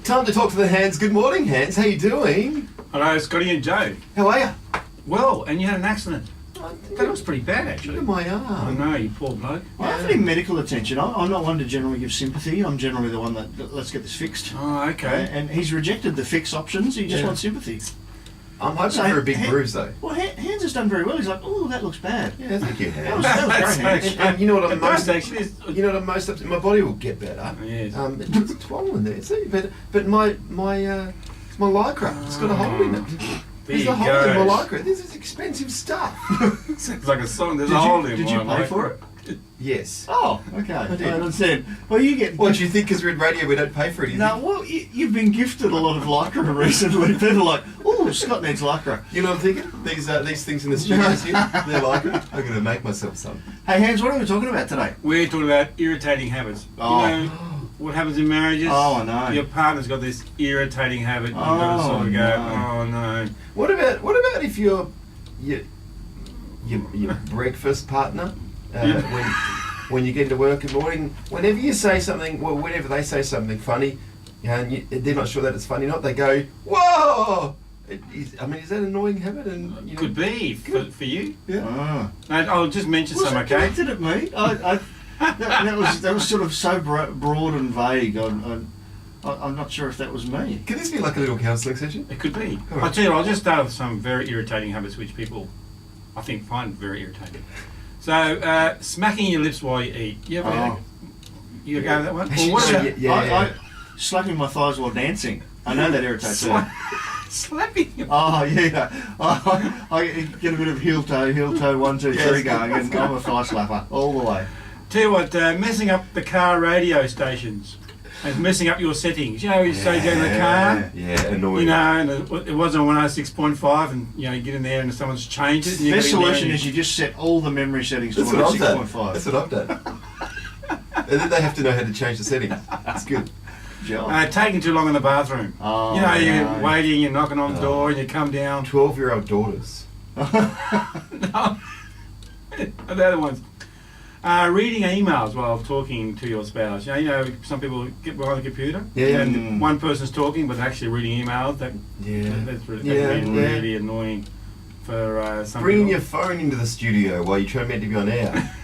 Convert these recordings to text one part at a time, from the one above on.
Time to talk to the Hans. Good morning, Hans. How you doing? Hello, Scotty and Joe. How are you? Well, and you had an accident. That was pretty bad, actually. Look at my Oh arm. no, you poor bloke. I don't need medical attention. I'm not one to generally give sympathy. I'm generally the one that let's get this fixed. Oh, okay. And he's rejected the fix options. He just Yeah. wants sympathy. I'm hoping So, for a big bruise, though. Well, Hans has done very well. He's like, oh, that looks bad. Yeah, thank you, That was, Hans. that was That's great, Hans. actually- And you know what I'm It does most... actually. You know what I'm most upset? My body will get better. Yes. It's swollen there, see? But my lycra, it's got a hole in it. There's There a you hole in go. my lycra. This is expensive stuff. Sounds like a song. There's Did a hole you, in did you one, pay like. for it? Yes. Oh, okay. I did. understand. Well, you get... What do you think? Because we're in radio, we don't pay for it. No, well, you've been gifted a lot of lycra recently. People are like, oh, Scott needs lycra. You know what I'm thinking? These things in the studios here, they're lycra. I'm going to make myself some. Hey, Hans, what are we talking about today? We're talking about irritating habits. Oh. You know what happens in marriages? Oh, I know. Your partner's got this irritating habit. You've got to sort of go, oh no. What about if your breakfast partner when you get into work in the morning, whenever you say something, well, whenever they say something funny, and they're not sure that it's funny or not, they go, whoa! Is that an annoying habit? And Could be for you. Yeah. Ah. I'll just mention Was some, it okay? directed at me? That was sort of so broad and vague. I'm not sure if that was me. Can this be like a little counselling session? It could be. All right. I'll tell you what, I'll just start with some very irritating habits which people, I think, find very irritating. So, smacking your lips while you eat. You ever you go with that one? Well, what about Yeah. Slapping my thighs while dancing. I know that irritates me. slapping your Oh, yeah. I get a bit of heel toe, 1, 2, 3 Yes. going, and I'm a thigh slapper all the way. Tell you what, messing up the car radio stations and messing up your settings. You know, you say go in the car, Yeah, annoying. you know, and it was on 106.5, and you know, you get in there and someone's changed it. And you Best gotta get in there solution and is you just set all the memory settings to That's what I've done. 106.5. That's what I've done. And then they have to know how to change the settings. It's good. taking too long in the bathroom. Oh, you know, you're no. waiting, you're knocking on the door, and you come down. 12-year-old daughters. No, the other ones. Reading emails while talking to your spouse. You know, some people get behind the computer Yeah. and one person's talking but actually reading emails. That's really annoying for some Bringing people. your phone into the studio while you're meant to be on air.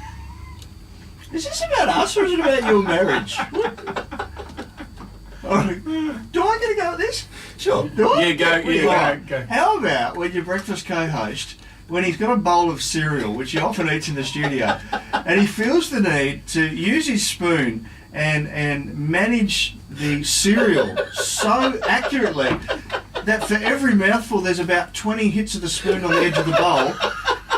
Is this about us or is it about your marriage? Do I get to go at this? Sure. Do I? Yeah, go. Right. Go. How about when your breakfast co-host, when he's got a bowl of cereal, which he often eats in the studio, and he feels the need to use his spoon and manage the cereal so accurately that for every mouthful there's about 20 hits of the spoon on the edge of the bowl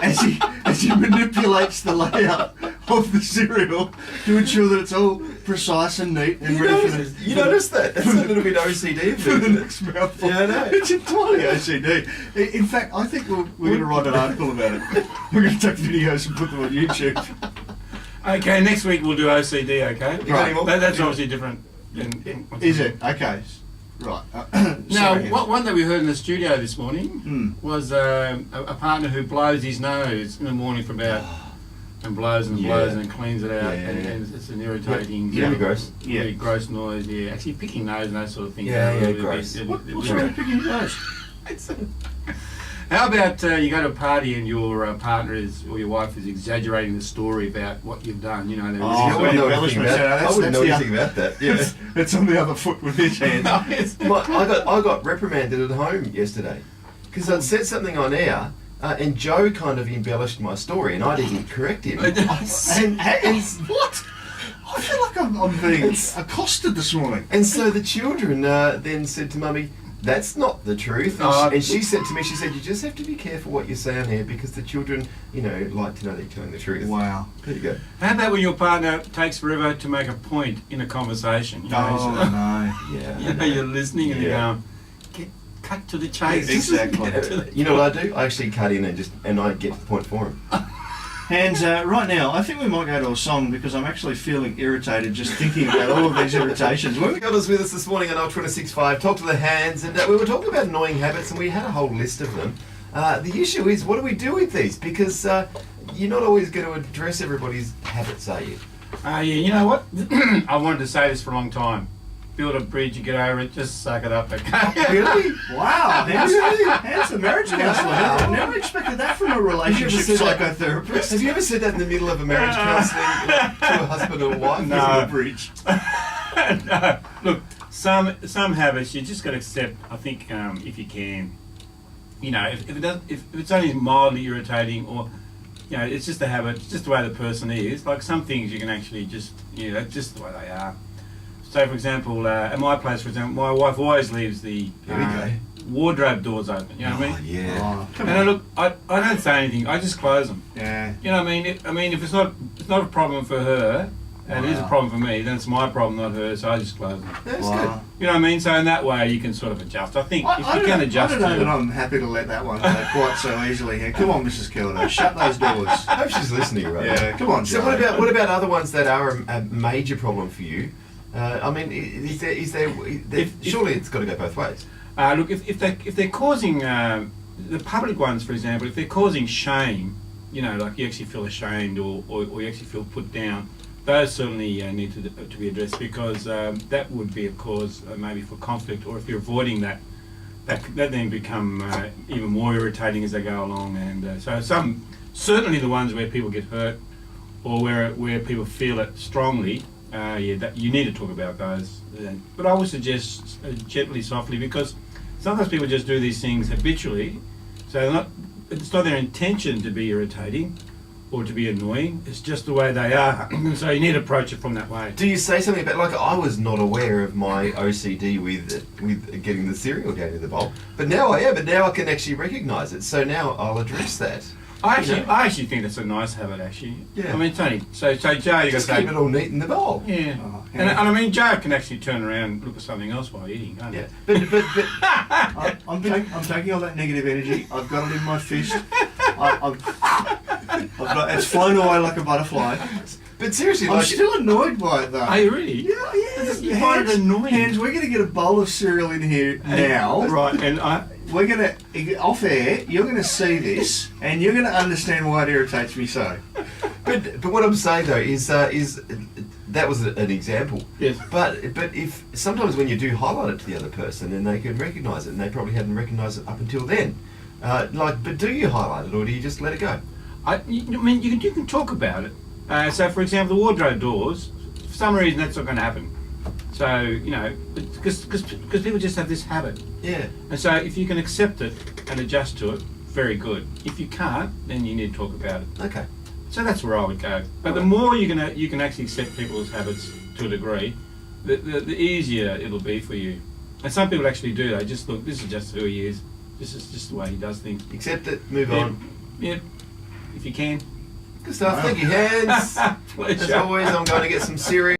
as he manipulates the layout of the cereal to ensure that it's all precise and neat and ready for the... You noticed that? That's a little bit OCD. For the next mouthful. Yeah, I know. It's entirely OCD. In fact, I think we're going to write an article about it. We're going to take videos and put them on YouTube. Okay, next week we'll do OCD. Okay, You got any more? that's obviously different. Is it? Okay. Right. Now, Sorry. one that we heard in the studio this morning was a partner who blows his nose in the morning for about and blows and blows and cleans it out, and it's an irritating, Really gross. really gross noise. Yeah, actually picking nose and that sort of thing. Gross. What's wrong with picking your nose? How about you go to a party and your partner or your wife is exaggerating the story about what you've done? You know, they're I Oh, wouldn't know embellishment. anything about, That's- I wouldn't know that's the- anything about that. Yeah. It's on the other foot with his hand. I got reprimanded at home yesterday because I'd said something on air and Joe kind of embellished my story and I didn't correct him. And what? I feel like I'm being accosted this morning. And so the children then said to Mummy, "That's not the truth." And she said to me, she said, "You just have to be careful what you say on here because the children, you know, like to know they're telling the truth." Wow. There you go. How about when your partner takes forever to make a point in a conversation? You know, Oh, no. Yeah. you know, you're listening and you're going, cut to the chase. Exactly. You know what I do? I actually cut in and I get to the point for him. Hands, right now, I think we might go to a song because I'm actually feeling irritated just thinking about all of these irritations. Kelder's with us this morning on 0265. Talk to the Hands, and we were talking about annoying habits, and we had a whole list of them. The issue is, what do we do with these? Because you're not always going to address everybody's habits, are you? Yeah, you know what? I wanted to say this for a long time. build a bridge, you get over it, just suck it up, okay? Really? Wow. How's the marriage counsellor? Wow. I never expected that from a relationship psychotherapist. Have you ever said that in the middle of a marriage counselling to a husband or wife? No. Building a bridge. No. Look, some habits you just got to accept. I think if you can, you know, if it's only mildly irritating, or you know, it's just a habit, it's just the way the person is. Like some things you can actually just, you know, just the way they are. So, for example, at my place, for example, my wife always leaves the wardrobe doors open. You know what I mean? Yeah. Oh, come And on. look, I don't say anything. I just close them. Yeah. You know what I mean? I mean, if it's not a problem for her, and it is a Wow. problem for me, then it's my problem, not hers. So I just close them. That's Wow. You know what I mean? So in that way, you can sort of adjust. I think if you can adjust, I don't know to that I'm happy to let that one go quite so easily here. Come on, Mrs. Kelder, shut those doors. good. I hope she's listening, right? Yeah, come on, So Joe. what about other ones that are a major problem for you? I mean, is there surely it's got to go both ways. look, if they're causing the public ones, for example, if they're causing shame, you know, like you actually feel ashamed or you actually feel put down, those certainly need to be addressed, because that would be a cause maybe for conflict, or if you're avoiding that then become even more irritating as they go along. And so some, certainly the ones where people get hurt or where people feel it strongly, that you need to talk about those. But I would suggest gently, softly, because sometimes people just do these things habitually, so it's not their intention to be irritating or to be annoying, it's just the way they are. So you need to approach it from that way. Do you say something about, like, I was not aware of my OCD with getting the cereal down in the bowl, but now I am, and now I can actually recognise it. So now I'll address that. I actually think that's a nice habit, actually. Yeah. I mean, Tony, so Joe, you got to Just say, keep it all neat in the bowl. yeah. Oh, And I mean, Joe can actually turn around and look at something else while eating, can't he? Yeah, but I'm taking all that negative energy. I've got it in my fist. It's flown away like a butterfly. but seriously, I'm like, still annoyed by it though. Are you really? Yeah. You find it annoying? Hands, we're going to get a bowl of cereal in here now. Right, and We're going to, off air, you're going to see this and you're going to understand why it irritates me so. but what I'm saying though is that was an example. yes. But if sometimes when you do highlight it to the other person and they can recognise it, and they probably hadn't recognised it up until then, but do you highlight it or do you just let it go? I mean, you can talk about it. So, for example, the wardrobe doors, for some reason that's not going to happen. So, you know, because people just have this habit. Yeah. And so if you can accept it and adjust to it, very good. If you can't, then you need to talk about it. Okay. So that's where I would go. But the more you can actually accept people's habits to a degree, the easier it'll be for you. And some people actually do. They just look, this is just who he is. This is just the way he does things. Accept it. Move Yeah. on. Yeah, if you can. Good stuff. Thank you, Hans. As Pleasure. always, I'm going to get some cereal.